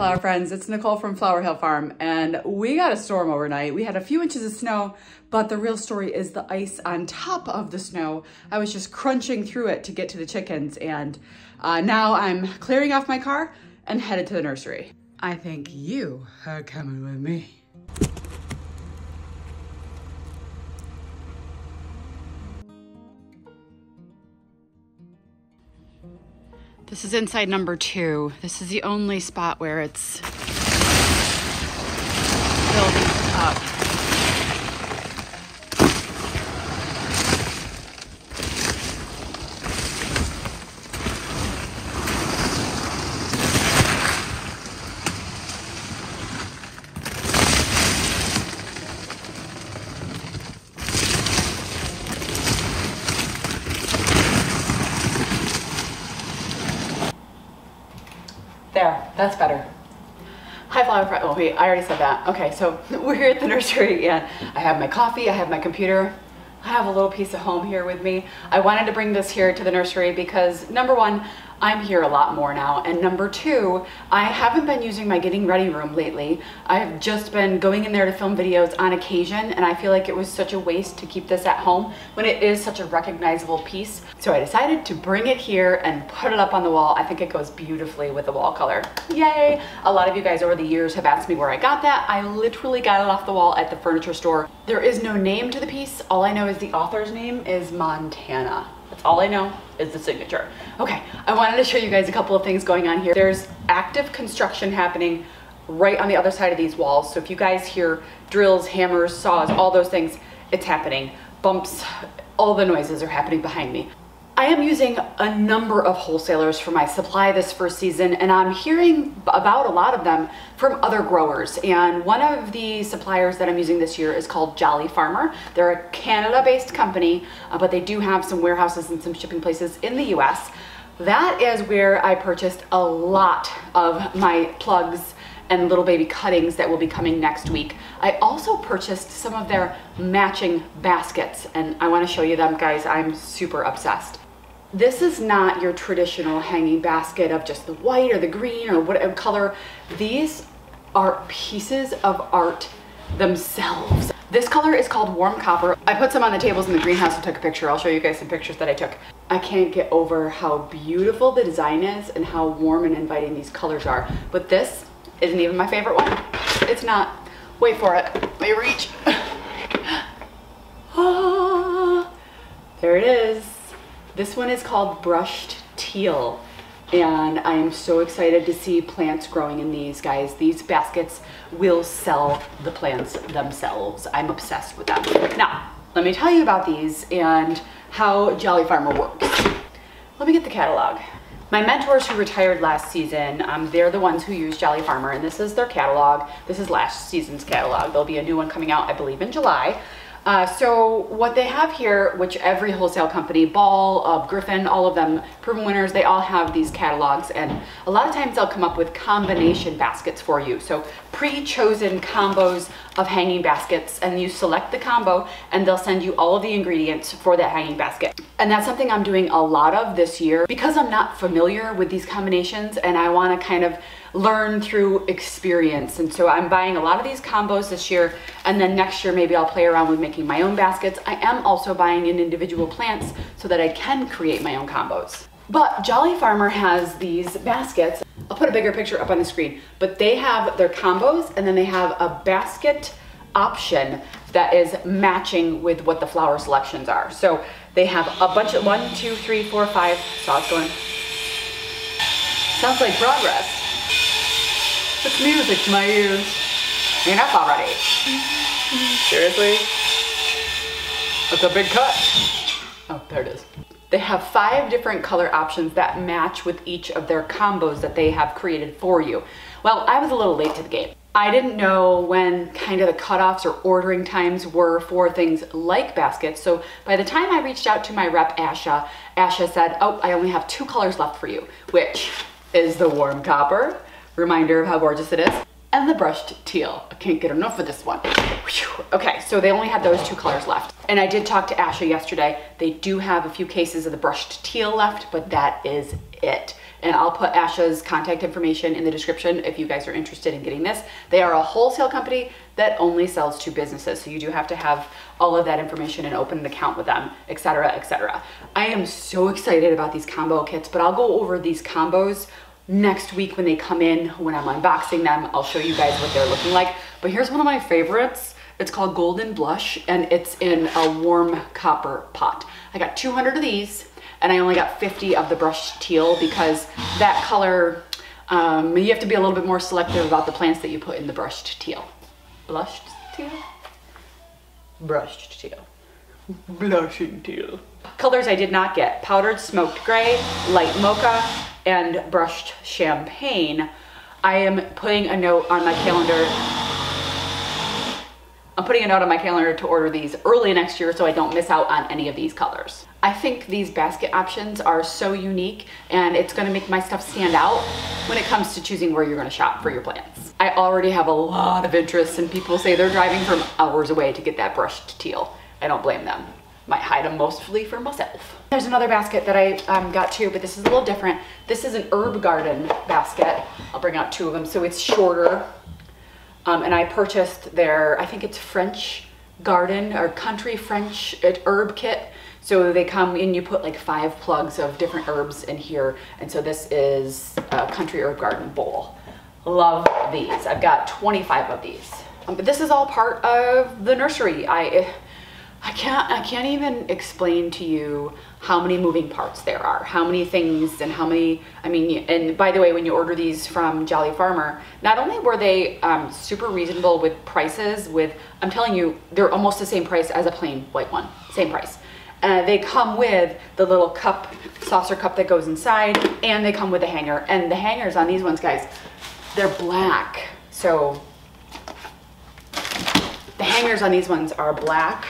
flower friends, it's Nicole from Flower Hill Farm, and we got a storm overnight. We had a few inches of snow, but the real story is the ice on top of the snow. I was just crunching through it to get to the chickens, and now I'm clearing off my car and headed to the nursery. I think you are coming with me. This is inside number 2. This is the only spot where it's building up. There, that's better. Hi flower friend, oh wait, I already said that. Okay, so we're here at the nursery and I have my coffee, I have my computer. I have a little piece of home here with me. I wanted to bring this here to the nursery because number 1, I'm here a lot more now, and number 2, I haven't been using my getting ready room lately. I've just been going in there to film videos on occasion, and I feel like it was such a waste to keep this at home when it is such a recognizable piece. So I decided to bring it here and put it up on the wall. I think it goes beautifully with the wall color. Yay! A lot of you guys over the years have asked me where I got that. I literally got it off the wall at the furniture store. There is no name to the piece. All I know is the author's name is Montana. That's all I know is the signature. Okay, I wanted to show you guys a couple of things going on here. There's active construction happening right on the other side of these walls. So if you guys hear drills, hammers, saws, all those things, it's happening. Bumps, all the noises are happening behind me. I am using a number of wholesalers for my supply this first season, and I'm hearing about a lot of them from other growers. And one of the suppliers that I'm using this year is called Jolly Farmer. They're a Canada-based company, but they do have some warehouses and some shipping places in the US. That is where I purchased a lot of my plugs and little baby cuttings that will be coming next week. I also purchased some of their matching baskets, and I want to show you them, guys. I'm super obsessed. This is not your traditional hanging basket of just the white or the green or whatever color. These are pieces of art themselves. This color is called warm copper. I put some on the tables in the greenhouse and took a picture. I'll show you guys some pictures that I took. I can't get over how beautiful the design is and how warm and inviting these colors are. But this isn't even my favorite one. It's not. Wait for it. Let me reach. Ah, there it is. This one is called Brushed Teal, and I am so excited to see plants growing in these, guys. These baskets will sell the plants themselves. I'm obsessed with them. Now, let me tell you about these and how Jolly Farmer works. Let me get the catalog. My mentors who retired last season, they're the ones who use Jolly Farmer, and this is their catalog. This is last season's catalog. There'll be a new one coming out, I believe, in July. So what they have here, which every wholesale company, Ball, Griffin, all of them, Proven Winners, they all have these catalogs, and a lot of times they'll come up with combination baskets for you. So pre-chosen combos of hanging baskets, and you select the combo and they'll send you all of the ingredients for that hanging basket. And that's something I'm doing a lot of this year because I'm not familiar with these combinations and I want to kind of learn through experience. And so I'm buying a lot of these combos this year, and then next year maybe I'll play around with making my own baskets. I am also buying in individual plants so that I can create my own combos. But Jolly Farmer has these baskets. I'll put a bigger picture up on the screen, but they have their combos and then they have a basket option that is matching with what the flower selections are. So they have a bunch of 1, 2, 3, 4, 5. So it's going. Sounds like progress. It's music to my ears. Enough already. Seriously? That's a big cut. Oh, there it is. They have 5 different color options that match with each of their combos that they have created for you. Well, I was a little late to the game. I didn't know when kind of the cutoffs or ordering times were for things like baskets. So by the time I reached out to my rep, Asha said, oh, I only have 2 colors left for you, which is the warm copper, reminder of how gorgeous it is, and the brushed teal. I can't get enough of this one. Whew. Okay, so they only had those 2 colors left. And I did talk to Asha yesterday. They do have a few cases of the brushed teal left, but that is it. and I'll put Asha's contact information in the description if you guys are interested in getting this. They are a wholesale company that only sells to businesses, so you do have to have all of that information and open an account with them, etc., etc. I am so excited about these combo kits, but I'll go over these combos next week when they come in. When I'm unboxing them, I'll show you guys what they're looking like. But here's one of my favorites. It's called Golden Blush, and it's in a warm copper pot. I got 200 of these, and I only got 50 of the brushed teal because that color, you have to be a little bit more selective about the plants that you put in the brushed teal. Blushed teal? Brushed teal. Blushing teal. Colors I did not get: powdered smoked gray, light mocha, and brushed champagne. I am putting a note on my calendar. I'm putting a note on my calendar to order these early next year so I don't miss out on any of these colors. I think these basket options are so unique, and it's gonna make my stuff stand out when it comes to choosing where you're gonna shop for your plants. I already have a lot of interest, and people say they're driving from hours away to get that brushed teal. I don't blame them. Might hide them mostly for myself. There's another basket that I got too, but this is a little different. This is an herb garden basket. I'll bring out two of them, so it's shorter. And I purchased their, I think it's French garden or country French herb kit. So they come in, you put like 5 plugs of different herbs in here. And so this is a country herb garden bowl. Love these. I've got 25 of these. But this is all part of the nursery. I can't even explain to you how many moving parts there are, how many things, and how many, I mean, and by the way, when you order these from Jolly Farmer, not only were they super reasonable with prices, I'm telling you, they're almost the same price as a plain white one, same price. They come with the little cup, saucer cup that goes inside, and they come with a hanger. And the hangers on these ones, guys, they're black. So the hangers on these ones are black.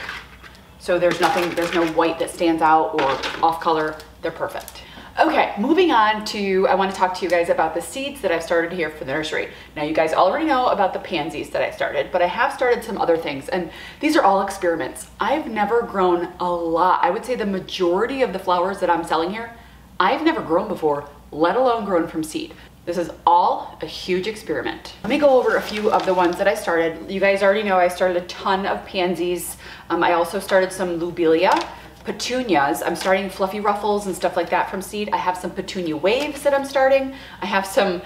So there's no white that stands out or off color. They're perfect. Okay, moving on to, I want to talk to you guys about the seeds that I've started here for the nursery. Now you guys already know about the pansies that I started, but I have started some other things, and these are all experiments. I've never grown a lot. I would say the majority of the flowers that I'm selling here, I've never grown before, let alone grown from seed. This is all a huge experiment. Let me go over a few of the ones that I started. You guys already know I started a ton of pansies. I also started some lobelia, petunias. I'm starting fluffy ruffles and stuff like that from seed. I have some petunia waves that I'm starting. I have some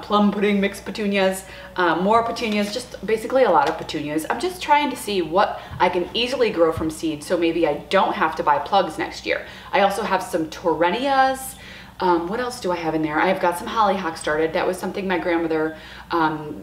plum pudding mixed petunias, more petunias, just basically a lot of petunias. I'm just trying to see what I can easily grow from seed, so maybe I don't have to buy plugs next year. I also have some torrenias. What else do I have in there? I've got some hollyhock started. That was something my grandmother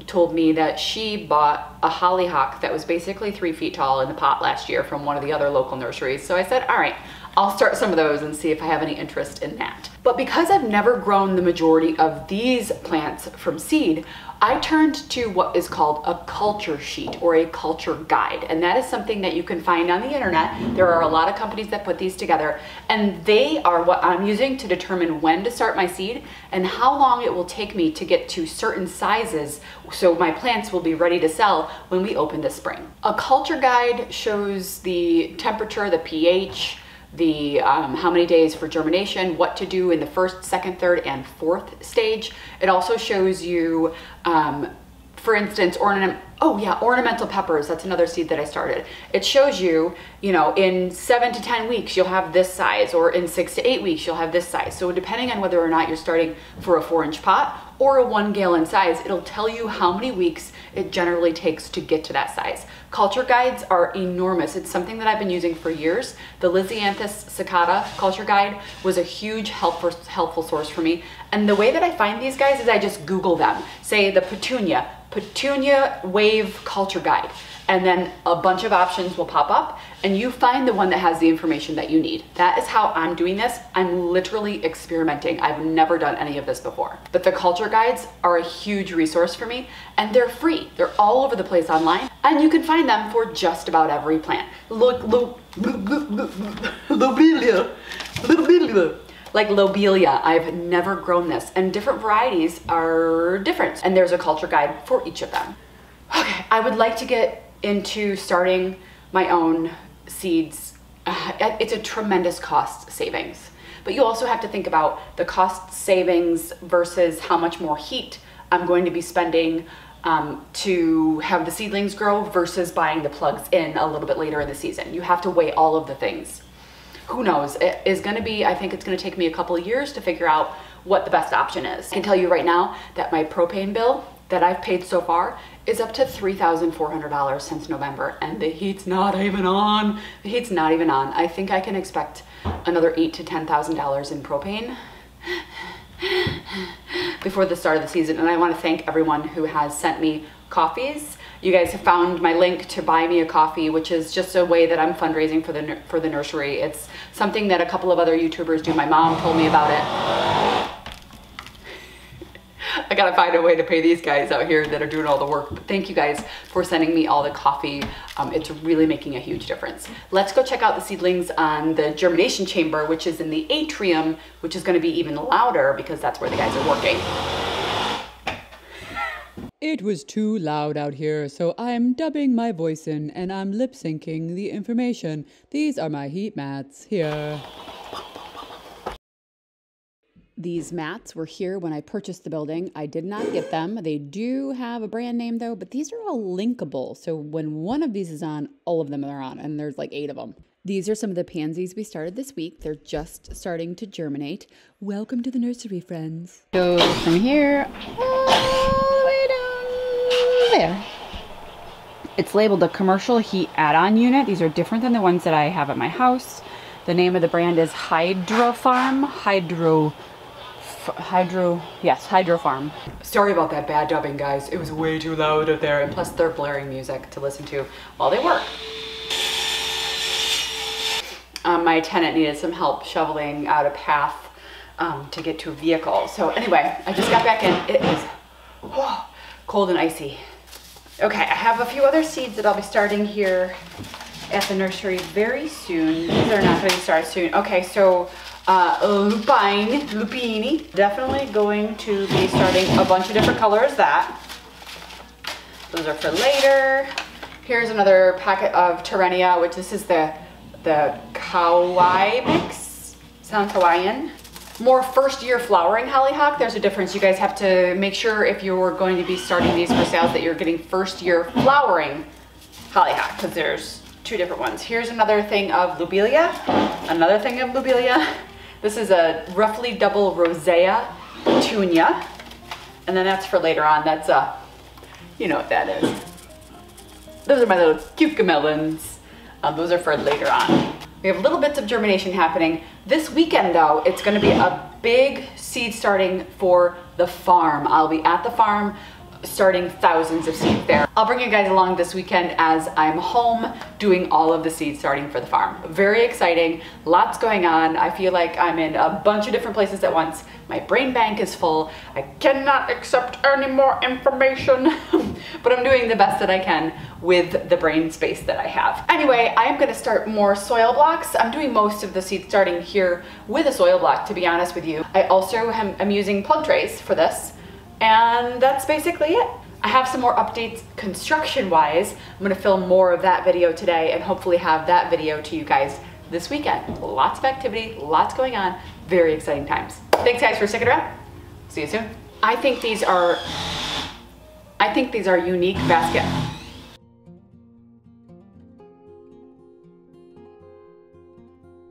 told me, that she bought a hollyhock that was basically 3 feet tall in the pot last year from one of the other local nurseries. So I said, all right, I'll start some of those and see if I have any interest in that. But because I've never grown the majority of these plants from seed, I turned to what is called a culture sheet or a culture guide. And that is something that you can find on the internet. There are a lot of companies that put these together, and they are what I'm using to determine when to start my seed and how long it will take me to get to certain sizes so my plants will be ready to sell when we open this spring. A culture guide shows the temperature, the pH, the how many days for germination, what to do in the first, second, third, and fourth stage. It also shows you, for instance, ornamental peppers. That's another seed that I started. It shows you, in 7 to 10 weeks, you'll have this size, or in 6 to 8 weeks, you'll have this size. So depending on whether or not you're starting for a 4-inch pot or a 1 gallon size, it'll tell you how many weeks it generally takes to get to that size. Culture guides are enormous. It's something that I've been using for years. The Lisianthus cicada culture guide was a huge helpful source for me. And the way that I find these guys is I just Google them. Say the petunia wave culture guide, and then a bunch of options will pop up, and you find the one that has the information that you need. That is how I'm doing this. I'm literally experimenting. I've never done any of this before. But the culture guides are a huge resource for me, and they're free. They're all over the place online, and you can find them for just about every plant. Like lobelia, I've never grown this, and different varieties are different, and there's a culture guide for each of them. Okay, I would like to get into starting my own seeds. It's a tremendous cost savings, but you also have to think about the cost savings versus how much more heat I'm going to be spending to have the seedlings grow versus buying the plugs in a little bit later in the season. You have to weigh all of the things. Who knows? It is going to be, I think it's going to take me a couple of years to figure out what the best option is. I can tell you right now that my propane bill that I've paid so far is up to $3,400 since November, and the heat's not even on. The heat's not even on. I think I can expect another $8,000 to $10,000 in propane before the start of the season. And I want to thank everyone who has sent me coffees. You guys have found my link to buy me a coffee, which is just a way that I'm fundraising for the nursery. It's something that a couple of other YouTubers do. My mom told me about it. I gotta find a way to pay these guys out here that are doing all the work. But thank you guys for sending me all the coffee. It's really making a huge difference. Let's go check out the seedlings on the germination chamber, which is in the atrium, which is gonna be even louder because that's where the guys are working. It was too loud out here, so I'm dubbing my voice in and I'm lip syncing the information. These are my heat mats here. These mats were here when I purchased the building. I did not get them. They do have a brand name though, but these are all linkable. So when one of these is on, all of them are on, and there's like 8 of them. These are some of the pansies we started this week. They're just starting to germinate. Welcome to the nursery, friends. So from here all the way down there. It's labeled the commercial heat add-on unit. These are different than the ones that I have at my house. The name of the brand is Hydro Farm. Hydro Farm. Sorry about that bad dubbing, guys. It was way too loud up there, and plus they're blaring music to listen to while they work. My tenant needed some help shoveling out a path to get to a vehicle. So anyway, I just got back in. It is cold and icy. Okay, I have a few other seeds that I'll be starting here at the nursery very soon. These are not going to start soon. Okay, so lupini, definitely going to be starting a bunch of different colors. Those are for later. Here's another packet of Terenia, which this is the Kawaii mix. Sounds Hawaiian. More first year flowering hollyhock. There's a difference. You guys have to make sure if you're going to be starting these for sales that you're getting first year flowering hollyhock, because there's 2 different ones. Here's another thing of lobelia. Another thing of lobelia. This is a roughly double rosea petunia. And then that's for later on. That's you know what that is. Those are my little cucamelons. Those are for later on. We have little bits of germination happening. This weekend though, it's gonna be a big seed starting for the farm. I'll be at the farm starting thousands of seeds there. I'll bring you guys along this weekend as I'm home doing all of the seed starting for the farm. Very exciting, lots going on. I feel like I'm in a bunch of different places at once. My brain bank is full. I cannot accept any more information, but I'm doing the best that I can with the brain space that I have. Anyway, I am gonna start more soil blocks. I'm doing most of the seed starting here with a soil block, to be honest with you. I also am using plug trays for this. And that's basically it. I have some more updates construction-wise. I'm gonna film more of that video today and hopefully have that video to you guys this weekend. Lots of activity, lots going on, very exciting times. Thanks guys for sticking around. See you soon. I think these are unique basket